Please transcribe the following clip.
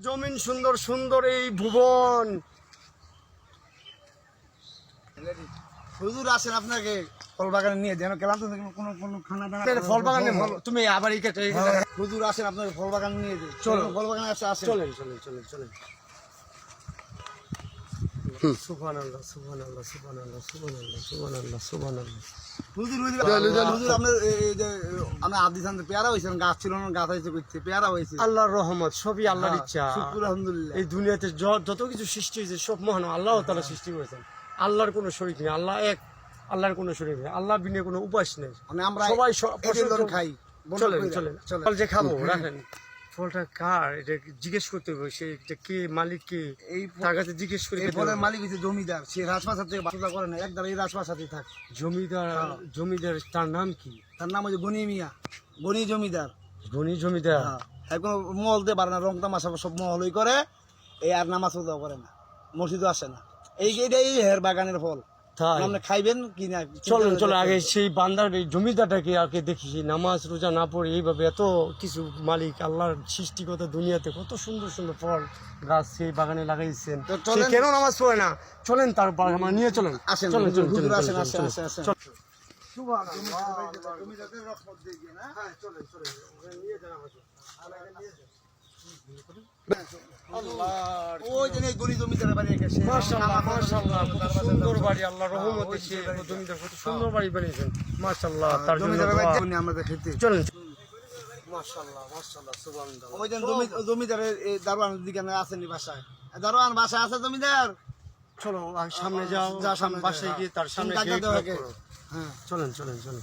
জমিন সুন্দর সুন্দর এই ভুবন। হুজুর আসেন আপনাকে ফল বাগানে নিয়ে যেন গেলাম তো কোনো কোনো খানা দানা ফল বাগানে তুমি আবার এই কেটে হুজুর আসেন আপনাকে ফল বাগানে নিয়ে যাই। চলো। ফল বাগানে আসেন। চলেন চলেন চলেন চলেন। সুবহানাল্লাহ সুবহানাল্লাহ সুবহানাল্লাহ সুবহানাল্লাহ সুবহানাল্লাহ সুবহানাল্লাহ। হুজুর আপনার এই যে আমরা আদি সামনে পেয়ারা হয়েছে, গাছ ছিল না, গাছ হয়েছে করছে পেয়ারা হয়েছে। আল্লাহর রহমত, সবই আল্লাহর ইচ্ছা। শুকর আলহামদুলিল্লাহ। এই দুনিয়াতে যত কিছু সৃষ্টি হয়েছে সব মহান আল্লাহ তাআলা সৃষ্টি করেছেন। আল্লাহর কোনো শরীক নেই, আল্লাহ এক, আল্লাহর কোনো শরীক নেই, আল্লাহ বিনে কোনো উপাস নেই। মানে আমরা সবাই ফসল খাই। চলেন চলেন ফল যে খাবো রাখেন, ফলটা কার এটা জিজ্ঞেস করতে হবে, সে এটা কে, মালিক কে, এই তার কাছে জিজ্ঞেস করে এই খেতে ফলের হবে। মালিক হচ্ছে জমিদার, সে রাজপ্রাসাদ থেকে বাসা করে না, একদম এই রাজপ্রাসাদে থাকে। জমিদার তার নাম কি? তার নাম হচ্ছে গনি মিয়া, গনি জমিদার। ধনী জমিদার। এখন মহল দিয়ে পারে না, রং তামাশা সব মহলই করে, এই আর নামাজ রোজাও করে না, মসজিদও আসে না। এইটাই হের বাগানের ফল। তাই আপনি খাইবেন কি না? চলেন চলেন আগে সেই বান্দার এই জমিদারটাকে আগে দেখি, সেই নামাজ রোজা না পড়ে এইভাবে এত কিছু মালিক আল্লাহর সৃষ্টিগত দুনিয়াতে কত সুন্দর সুন্দর ফল গাছ সেই বাগানে লাগাইছেন, তো চলেন। সে কেন নামাজ পড়ে না? চলেন তার বাগান নিয়ে চলেন। আসেন, চলেন চলেন হুজুর চলেন আসেন, চলেন, আসেন, চলেন। আসেন, আসেন। হ্যাঁ, চলেন, চলেন, ওখানে নিয়ে যান আমাকে। ওই যে এই গনি জমিদারের বাড়ি এসে মাশাআল্লাহ মাশাআল্লাহ, কত সুন্দর বাড়ি, আল্লাহর রহমতে সে জমিদার কত সুন্দর বাড়ি বানিয়েছেন। মাশাআল্লাহ, তার জন্য জমিদারের দোয়া। বাড়ি আমাদের খেতে। চলেন। মাশাআল্লাহ মাশাআল্লাহ সুবহানাল্লাহ। ওই যে জমিদারের এই দারোয়ান দিকে আসেনি বাসায়, দারোয়ান বাসায় আছে জমিদার। চলো সামনে যাও, যা সামনে বাসায় গিয়ে তার সামনে ডাক গেট দাও লক আগে। করো। হ্যাঁ চলেন চলেন চলেন।